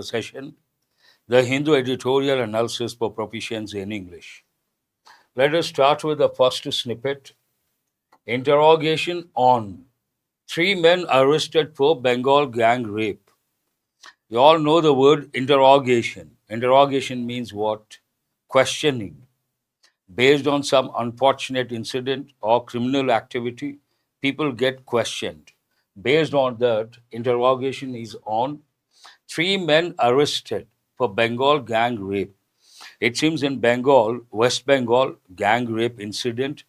session, the Hindu editorial analysis for proficiency in English. Let us start with the first snippet. Interrogation on three men arrested for Bengal gang rape. You all know the word interrogation. Interrogation means what? Questioning. Based on some unfortunate incident or criminal activity, people get questioned. Based on that, interrogation is on three men arrested for Bengal gang rape. It seems in Bengal, West Bengal, gang rape incident.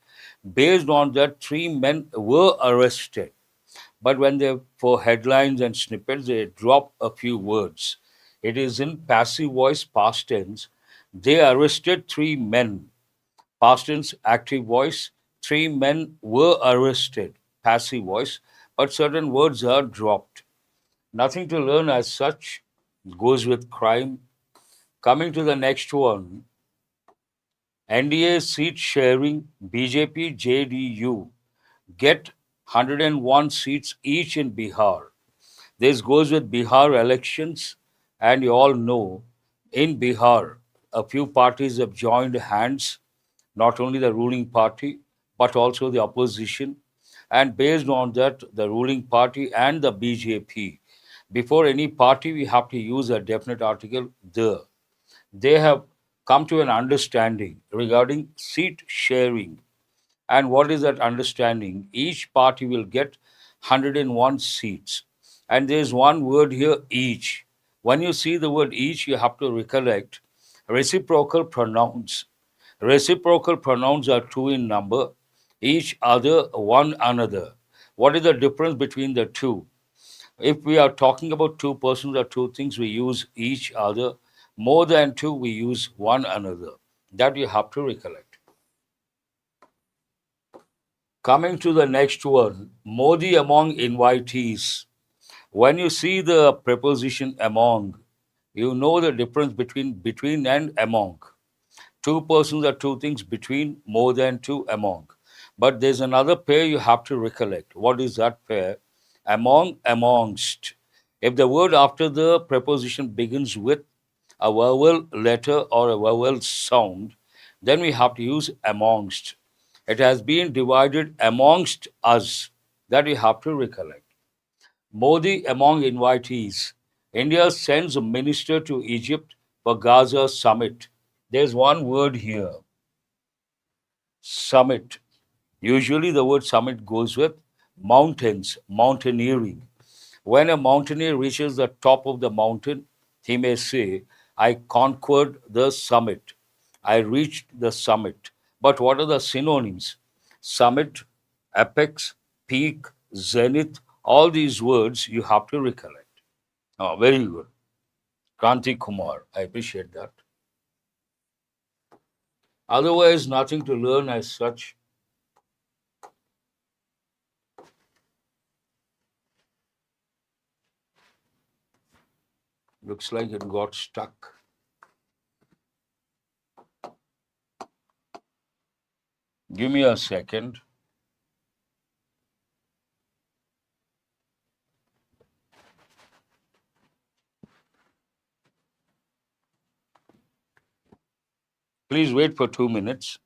Based on that, three men were arrested. But when they, for headlines and snippets, they drop a few words. It is in passive voice, past tense. They arrested three men. Past tense, active voice. Three men were arrested. Passive voice. But certain words are dropped. Nothing to learn as such. Goes with crime. Coming to the next one, NDA seat sharing, BJP, JDU get 101 seats each in Bihar. This goes with Bihar elections, and you all know in Bihar, a few parties have joined hands, not only the ruling party, but also the opposition. And based on that, the ruling party and the BJP, before any party, we have to use a definite article, the. They have come to an understanding regarding seat sharing. And what is that understanding? Each party will get 101 seats. And there's one word here, each. When you see the word each, you have to recollect reciprocal pronouns. Reciprocal pronouns are two in number, each other, one another. What is the difference between the two? If we are talking about two persons or two things, we use each other. More than two, we use one another. That you have to recollect. Coming to the next one, Modi among invitees. When you see the preposition among, you know the difference between and among. Two persons are two things, between, more than two, among. But there's another pair you have to recollect. What is that pair? Among, amongst. If the word after the preposition begins with a vowel letter or a vowel sound, then we have to use amongst. It has been divided amongst us. That we have to recollect. Modi among invitees. India sends a minister to Egypt for Gaza summit. There's one word here, summit. Usually the word summit goes with mountains, mountaineering. When a mountaineer reaches the top of the mountain, he may say, I conquered the summit. I reached the summit. But what are the synonyms? Summit, apex, peak, zenith, all these words you have to recollect. Oh, very good. Kranti Kumar, I appreciate that. Otherwise, nothing to learn as such. Looks like it got stuck. Give me a second. Please wait for 2 minutes.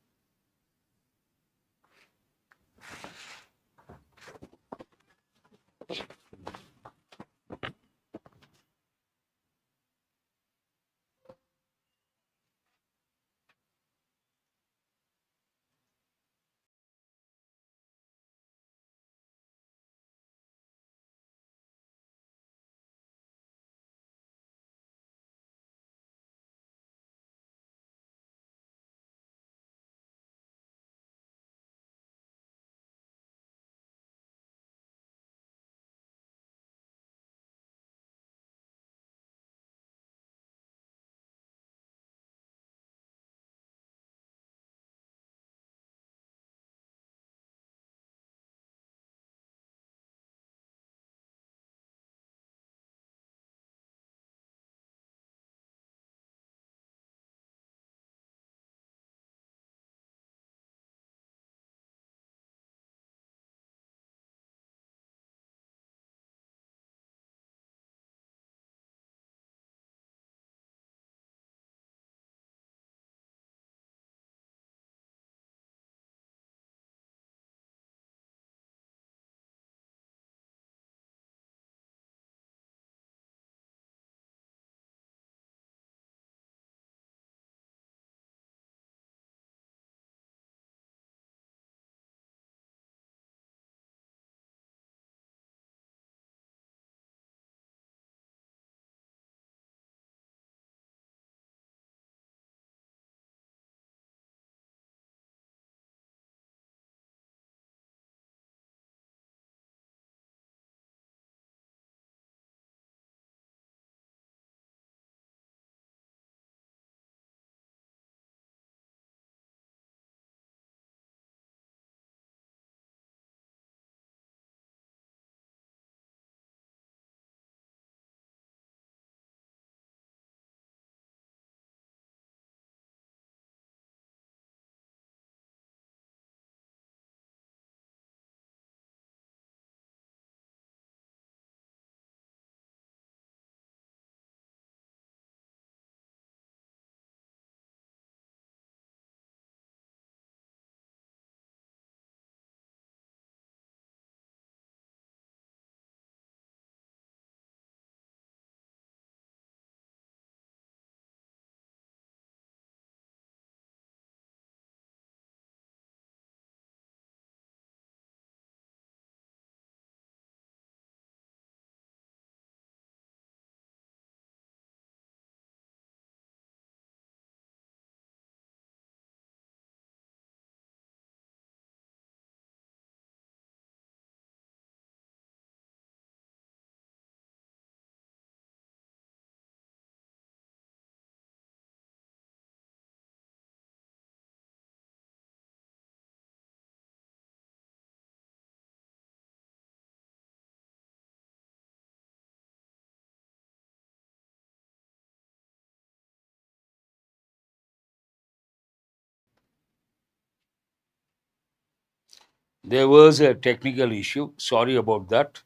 There was a technical issue. Sorry about that.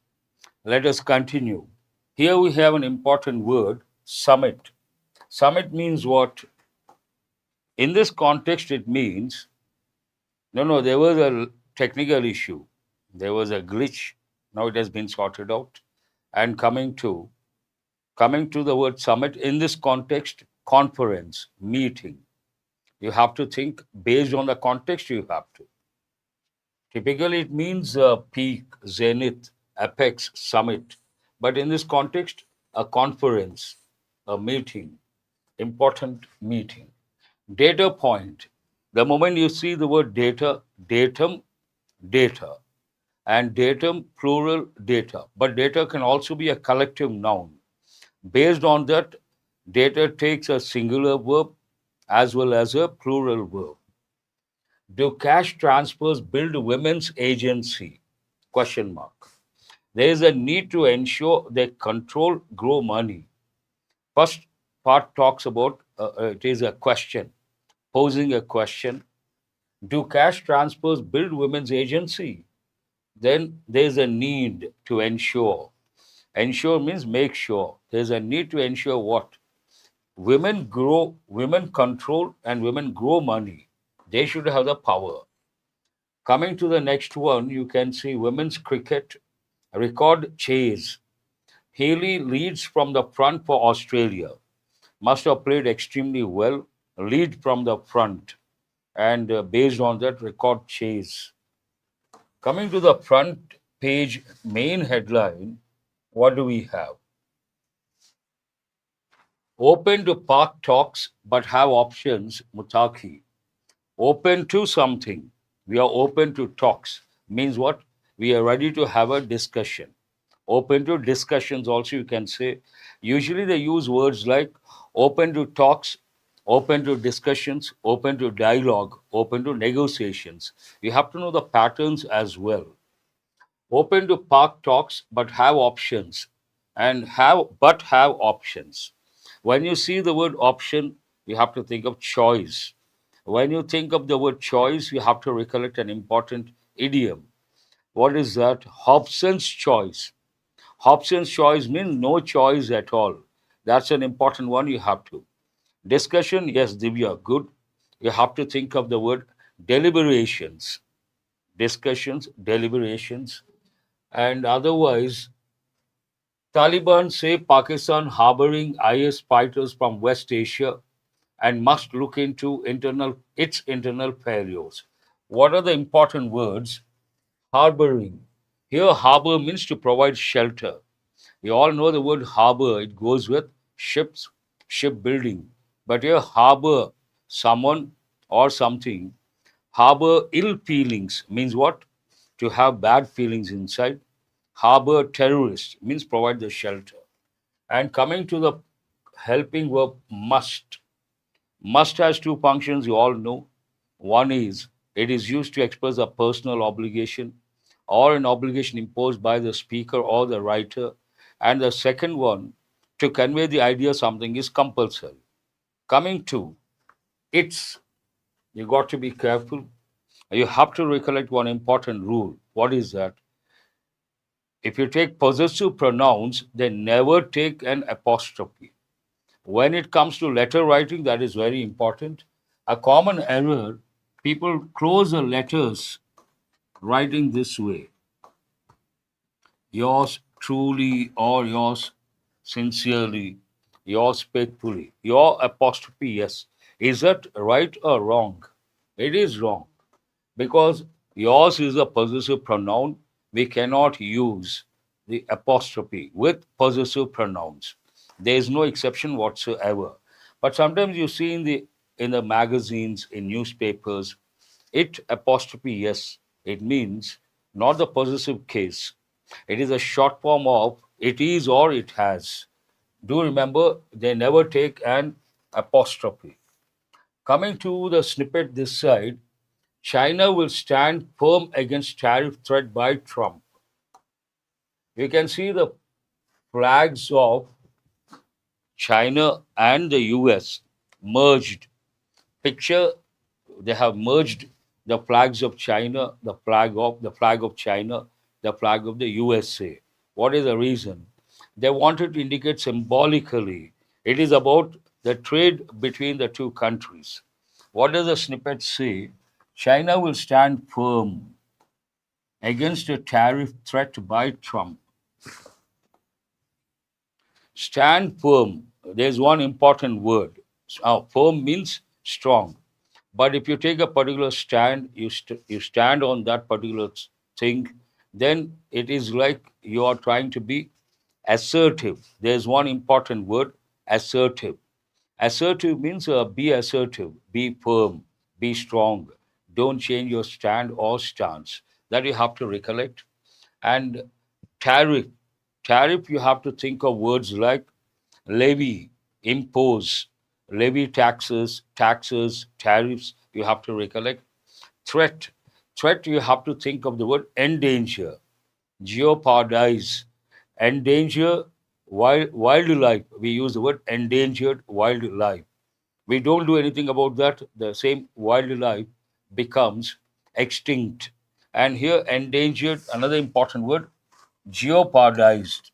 Let us continue. Here we have an important word, summit. Summit means what? In this context, it means no, there was a technical issue. There was a glitch. Now it has been sorted out. And coming to the word summit in this context, conference, meeting. You have to think based on the context, you have to. Typically, it means peak, zenith, apex, summit. But in this context, a conference, a meeting, important meeting. Data point. The moment you see the word data, datum, data, and datum, plural, data. But data can also be a collective noun. Based on that, data takes a singular verb as well as a plural verb. Do cash transfers build women's agency? Question mark. There is a need to ensure they control, grow money. First part talks about it is a question, posing a question. Do cash transfers build women's agency? Then there's a need to ensure. Ensure means make sure. There's a need to ensure what? Women grow, women control, and women grow money. They should have the power. Coming to the next one, you can see women's cricket record chase. Haley leads from the front for Australia. Must have played extremely well. Lead from the front. And based on that, record chase. Coming to the front page main headline, what do we have? Open to park talks but have options, Mutaki. Open to something. We are open to talks. Means what? We are ready to have a discussion. Open to discussions also, you can say. Usually they use words like open to talks, open to discussions, open to dialogue, open to negotiations. You have to know the patterns as well. Open to park talks but have options, and have options. When you see the word option, you have to think of choice. When you think of the word choice, you have to recollect an important idiom. What is that? Hobson's choice. Hobson's choice means no choice at all. That's an important one you have to. Discussion, yes, Divya, good. You have to think of the word deliberations. Discussions, deliberations. And otherwise, Taliban say Pakistan harboring IS fighters from West Asia and must look into its internal failures. What are the important words? Harboring. Here, harbor means to provide shelter. You all know the word harbor, it goes with ships, shipbuilding. But here, harbor someone or something. Harbor ill feelings means what? To have bad feelings inside. Harbor terrorists means provide the shelter. And coming to the helping verb must. Must has two functions you all know. One is it is used to express a personal obligation or an obligation imposed by the speaker or the writer. And the second one, to convey the idea something is compulsory. Coming to it's, you got to be careful. You have to recollect one important rule. What is that? If you take possessive pronouns, they never take an apostrophe. When it comes to letter writing, that is very important. A common error, people close the letters writing this way: yours truly or yours sincerely, yours faithfully. Your apostrophe, yes. Is that right or wrong? It is wrong because yours is a possessive pronoun. We cannot use the apostrophe with possessive pronouns. There is no exception whatsoever. But sometimes you see in the magazines, in newspapers, it apostrophe yes. It means not the possessive case. It is a short form of it is or it has. Do remember they never take an apostrophe. Coming to the snippet this side, China will stand firm against tariff threat by Trump. You can see the flags of China and the US merged. Picture, they have merged the flags of China, the flag of China, the flag of the USA. What is the reason? They wanted to indicate symbolically it is about the trade between the two countries. What does the snippet say? China will stand firm against a tariff threat by Trump. Stand firm. There's one important word. Firm means strong. But if you take a particular stand, you stand on that particular thing, then it is like you are trying to be assertive. There's one important word, assertive. Assertive means be assertive, be firm, be strong. Don't change your stand or stance. That you have to recollect. And tariff. Tariff, you have to think of words like levy, impose, levy taxes, tariffs, you have to recollect. Threat. Threat, you have to think of the word endanger, jeopardize, endanger wildlife. We use the word endangered wildlife. We don't do anything about that. The same wildlife becomes extinct. And here, endangered, another important word, jeopardized.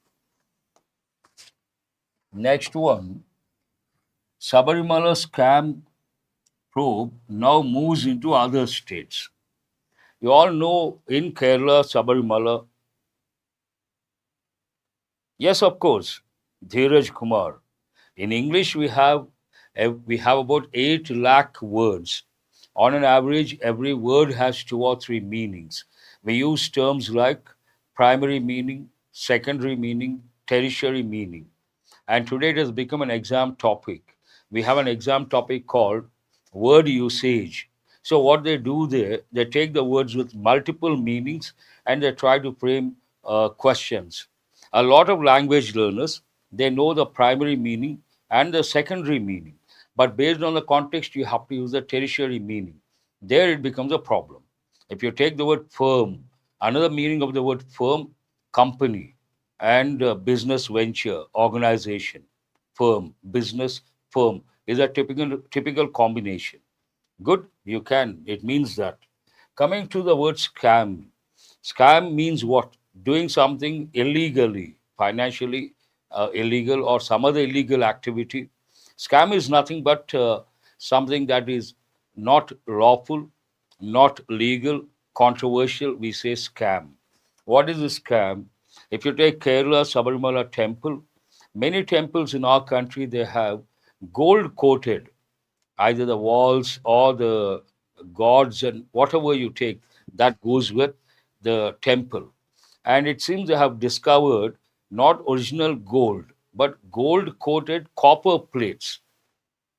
Next one, Sabarimala scam probe now moves into other states. You all know in Kerala, Sabarimala, yes, of course, Dheeraj Kumar. In English, we have about 8 lakh words. On an average, every word has 2 or 3 meanings. We use terms like primary meaning, secondary meaning, tertiary meaning. And today it has become an exam topic. We have an exam topic called word usage. So what they do there, they take the words with multiple meanings and they try to frame questions. A lot of language learners, they know the primary meaning and the secondary meaning. But based on the context, you have to use the tertiary meaning. There it becomes a problem. If you take the word firm, another meaning of the word firm, company and business venture, organization, firm, business, firm is a typical combination. Good, you can. It means that. Coming to the word scam. Scam means what? Doing something illegally, financially illegal, or some other illegal activity. Scam is nothing but something that is not lawful, not legal, controversial. We say scam. What is a scam? If you take Kerala Sabarimala temple, many temples in our country they have gold coated either the walls or the gods and whatever you take that goes with the temple. And it seems they have discovered not original gold, but gold coated copper plates.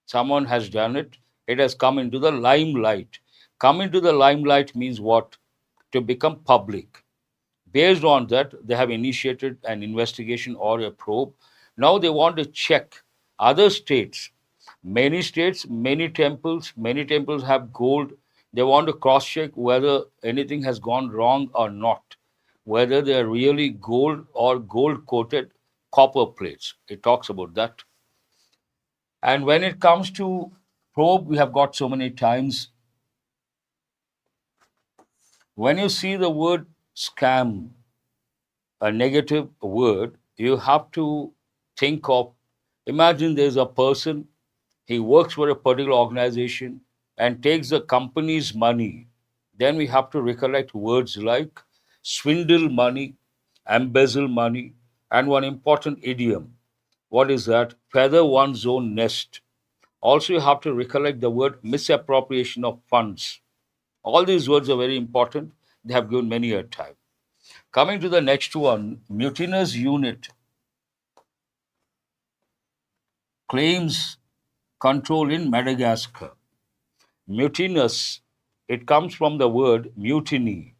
Someone has done it. It has come into the limelight. Come into the limelight means what? To become public. Based on that, they have initiated an investigation or a probe. Now they want to check other states. Many states, many temples have gold. They want to cross check whether anything has gone wrong or not, whether they are really gold or gold coated copper plates. It talks about that. And when it comes to probe, we have got so many times. When you see the word scam, a negative word, you have to think of, imagine there's a person, he works for a particular organization and takes the company's money. Then we have to recollect words like swindle money, embezzle money, and one important idiom. What is that? Feather one's own nest. Also, you have to recollect the word misappropriation of funds. All these words are very important. They have given many a time. Coming to the next one, mutinous unit claims control in Madagascar. Mutinous, it comes from the word mutiny.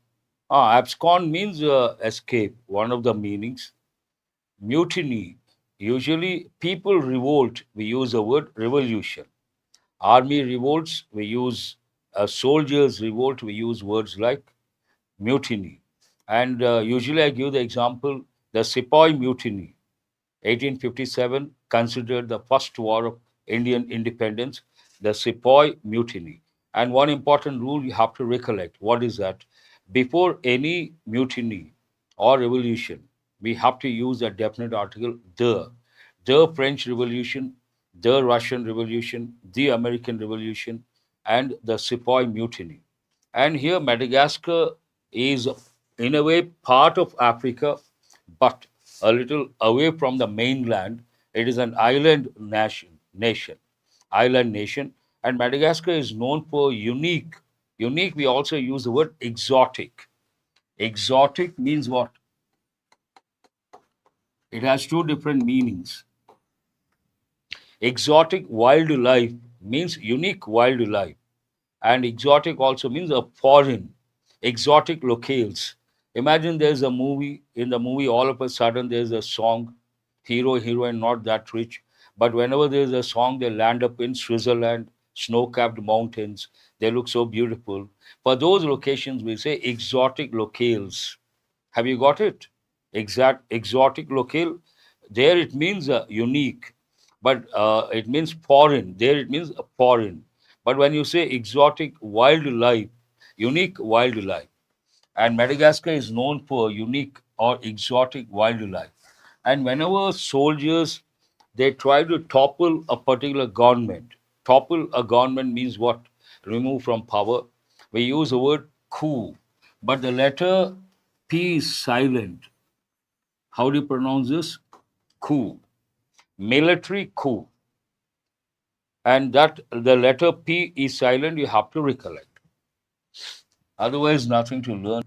Abscond means escape, one of the meanings. Mutiny, usually people revolt, we use the word revolution. Army revolts, we use soldiers revolt, we use words like mutiny. And usually I give the example, the Sepoy mutiny, 1857, considered the first war of Indian independence, the Sepoy mutiny. And one important rule you have to recollect. What is that? Before any mutiny or revolution, we have to use a definite article, the. The French Revolution, the Russian Revolution, the American Revolution, and the Sepoy Mutiny. And here, Madagascar is, in a way, part of Africa, but a little away from the mainland. It is an island nation, and Madagascar is known for unique. Unique, we also use the word exotic. Exotic means what? It has two different meanings. Exotic wildlife means unique wildlife, and exotic also means a foreign, exotic locales. Imagine there's a movie, in the movie, all of a sudden there's a song, hero, heroine, not that rich, but whenever there's a song, they land up in Switzerland, snow capped mountains. They look so beautiful. For those locations, we say exotic locales. Have you got it? Exact exotic locale. There it means unique, but it means foreign. There it means foreign. But when you say exotic wildlife, unique wildlife, and Madagascar is known for unique or exotic wildlife. And whenever soldiers they try to topple a particular government, topple a government means what? Remove from power. We use the word coup, but the letter P is silent. How do you pronounce this? Coup. Military coup. And that the letter P is silent, you have to recollect. Otherwise, nothing to learn.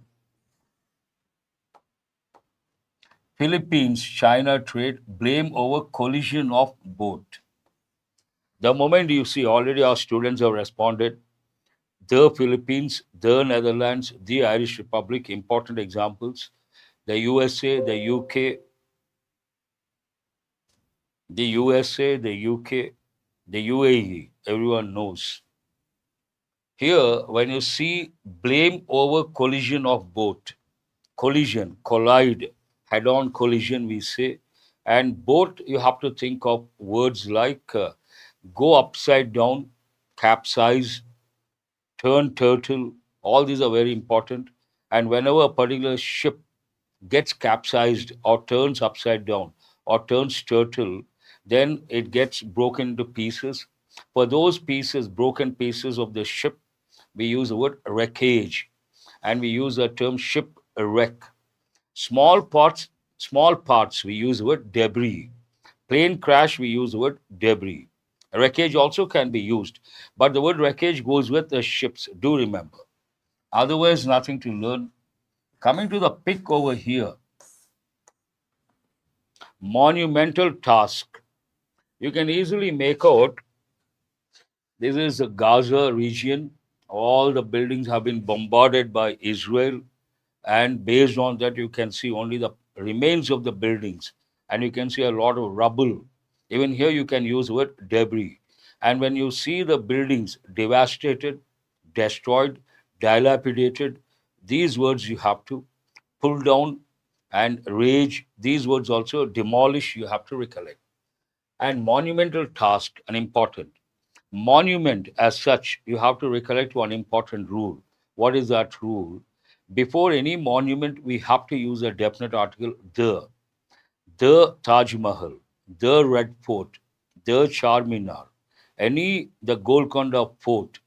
Philippines China trade blame over collision of boat. The moment you see, already our students have responded, the Philippines, the Netherlands, the Irish Republic, important examples, the USA, the UK, the USA, the UK, the UAE, everyone knows. Here, when you see blame over collision of boat, collision, collide, head on collision, we say, and boat, you have to think of words like go upside down, capsize, turn turtle, all these are very important. And whenever a particular ship gets capsized or turns upside down or turns turtle, then it gets broken into pieces. For those pieces, broken pieces of the ship, we use the word wreckage and we use the term shipwreck. Small parts, small parts, we use the word debris. Plane crash, we use the word debris. Wreckage also can be used, but the word wreckage goes with the ships, do remember. Otherwise, nothing to learn. Coming to the pick over here, monumental task. You can easily make out this is the Gaza region. All the buildings have been bombarded by Israel, and based on that, you can see only the remains of the buildings, and you can see a lot of rubble. Even here, you can use the word debris. And when you see the buildings devastated, destroyed, dilapidated, these words you have to pull down and rage. These words also demolish, you have to recollect. And monumental task, an important. Monument as such, you have to recollect one important rule. What is that rule? Before any monument, we have to use a definite article, the Taj Mahal, the Red Fort, the Charminar, any the Golconda Fort.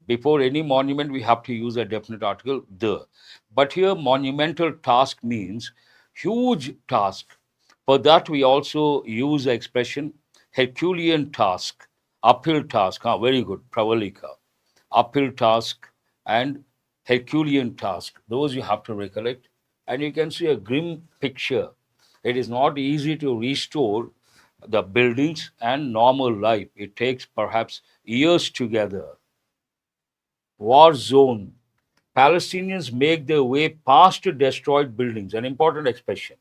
Before any monument, we have to use a definite article, the. But here, monumental task means huge task. For that, we also use the expression Herculean task, uphill task. Very good, Pravalika. Uphill task and Herculean task. Those you have to recollect. And you can see a grim picture. It is not easy to restore the buildings and normal life. It takes perhaps years together. War zone. Palestinians make their way past destroyed buildings, an important expression.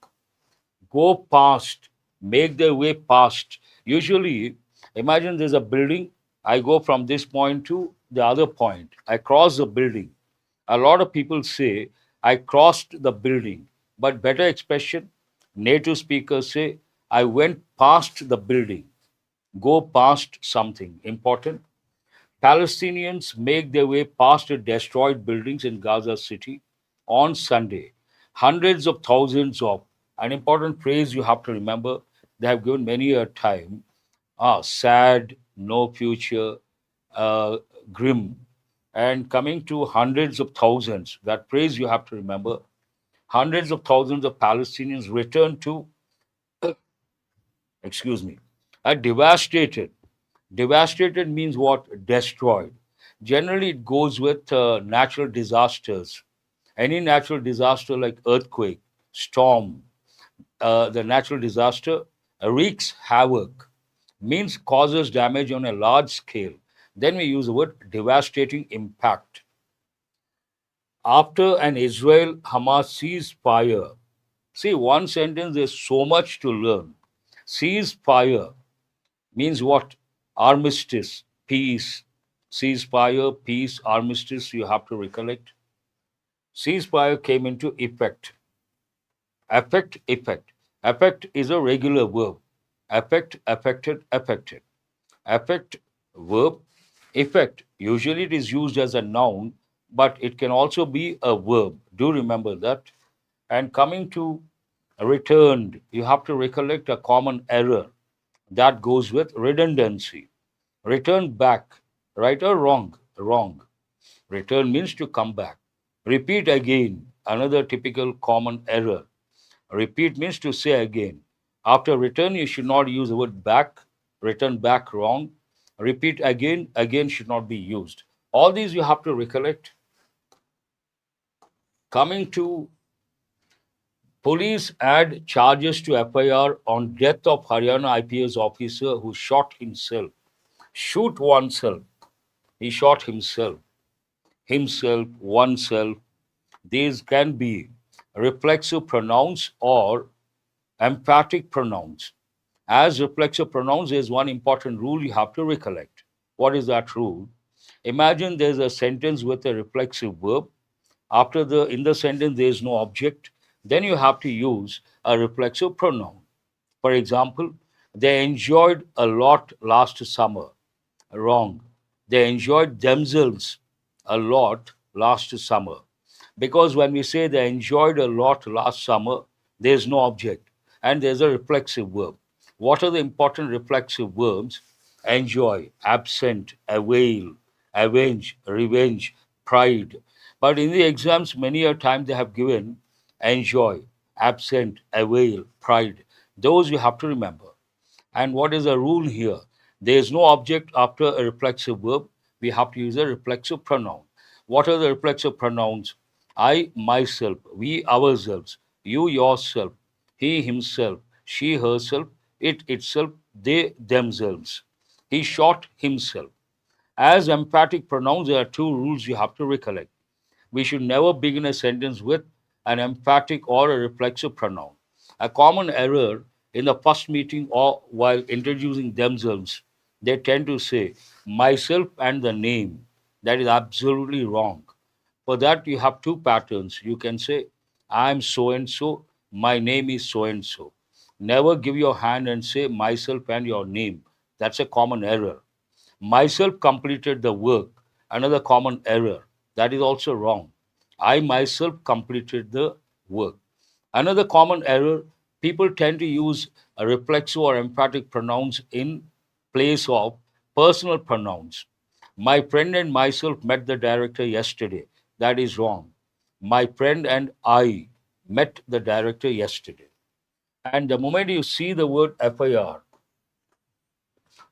Go past, make their way past. Usually, imagine there's a building, I go from this point to the other point, I cross the building. A lot of people say, I crossed the building, but better expression, native speakers say, I went past the building, go past something important. Palestinians make their way past the destroyed buildings in Gaza City on Sunday. Hundreds of thousands of, an important phrase you have to remember, they have given many a time, sad, no future, uh, grim, and coming to hundreds of thousands, that phrase you have to remember, hundreds of thousands of Palestinians return to, excuse me, are devastated. Devastated means what? Destroyed. Generally, it goes with natural disasters. Any natural disaster like earthquake, storm, the natural disaster wreaks havoc, means causes damage on a large scale. Then we use the word devastating impact. After an Israel Hamas ceasefire, see, one sentence, there's so much to learn. Ceasefire means what? Armistice, peace. Ceasefire, peace, armistice, you have to recollect. Ceasefire came into effect. Affect, effect. Affect is a regular verb. Affect, affected, affected. Affect, verb. Effect, usually it is used as a noun, but it can also be a verb. Do remember that. And coming to returned, you have to recollect a common error that goes with redundancy. Return back, right or wrong? Wrong. Return means to come back. Repeat again, another typical common error. Repeat means to say again. After return, you should not use the word back. Return back, wrong. Repeat again, again should not be used. All these you have to recollect. Coming to police add charges to FIR on death of Haryana IPS officer who shot himself. Shoot oneself. He shot himself. Himself, oneself. These can be reflexive pronouns or emphatic pronouns. As reflexive pronouns, there's one important rule you have to recollect. What is that rule? Imagine there's a sentence with a reflexive verb. After the in the sentence there is no object. Then you have to use a reflexive pronoun. For example, they enjoyed a lot last summer. Wrong. They enjoyed themselves a lot last summer. Because when we say they enjoyed a lot last summer, there's no object and there's a reflexive verb. What are the important reflexive verbs? Enjoy, absent, avail, avenge, revenge, pride. But in the exams, many a time they have given enjoy, absent, avail, pride. Those you have to remember. And what is the rule here? There is no object after a reflexive verb. We have to use a reflexive pronoun. What are the reflexive pronouns? I, myself, we, ourselves, you, yourself, he, himself, she, herself, it, itself, they, themselves. He shot himself. As emphatic pronouns, there are two rules you have to recollect. We should never begin a sentence with an emphatic or a reflexive pronoun. A common error in the first meeting or while introducing themselves, they tend to say myself and the name. That is absolutely wrong. For that, you have two patterns. You can say, I'm so and so, my name is so and so. Never give your hand and say myself and your name. That's a common error. Myself completed the work. Another common error. That is also wrong. I myself completed the work. Another common error, people tend to use a reflexive or emphatic pronouns in place of personal pronouns. My friend and myself met the director yesterday. That is wrong. My friend and I met the director yesterday. And the moment you see the word FIR,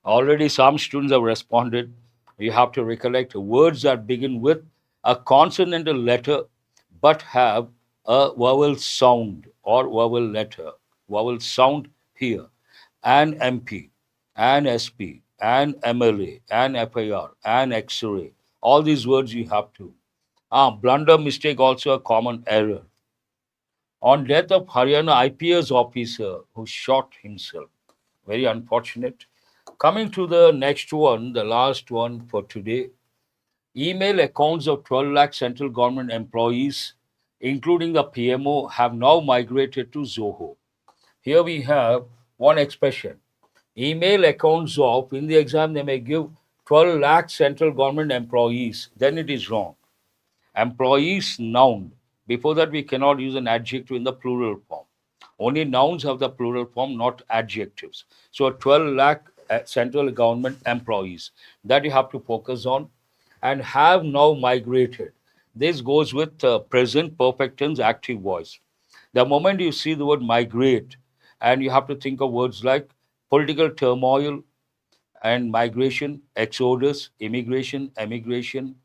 already some students have responded. You have to recollect words that begin with a consonantal letter but have a vowel sound or vowel letter, vowel sound here. An MP, an SP, an MLA, an FIR, an X-ray. All these words you have to. Blunder mistake also a common error. On death of Haryana IPS officer who shot himself. Very unfortunate. Coming to the next one, the last one for today. Email accounts of 12 lakh central government employees, including the PMO, have now migrated to Zoho. Here we have one expression. Email accounts of, in the exam, they may give 12 lakh central government employees, then it is wrong. Employees, noun. Before that, we cannot use an adjective in the plural form. Only nouns have the plural form, not adjectives. So 12 lakh central government employees that you have to focus on and have now migrated. This goes with present perfect tense active voice. The moment you see the word migrate, and you have to think of words like political turmoil and migration, exodus, immigration, emigration,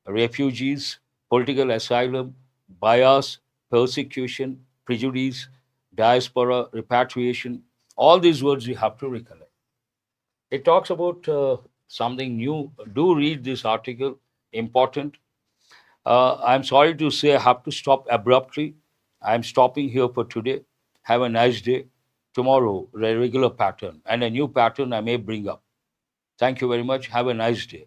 refugees, political asylum, bias, persecution, prejudice, diaspora, repatriation. All these words you have to recollect. It talks about something new. Do read this article, important. I'm sorry to say I have to stop abruptly. I'm stopping here for today. Have a nice day. Tomorrow, a regular pattern and a new pattern I may bring up. Thank you very much. Have a nice day.